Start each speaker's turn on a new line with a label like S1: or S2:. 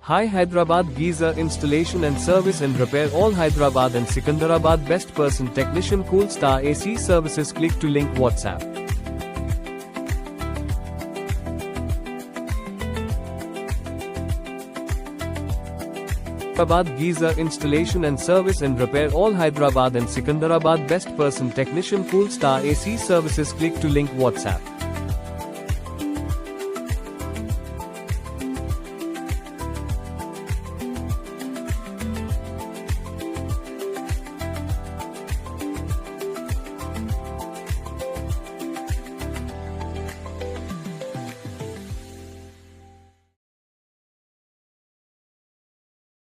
S1: Hi Hyderabad, geyser installation and service and repair all Hyderabad and Secunderabad, best person technician, Cool Star AC services. Click to link WhatsApp. Hyderabad, geyser installation and service and repair all Hyderabad and Secunderabad, best person technician, Cool Star AC services. Click to link WhatsApp.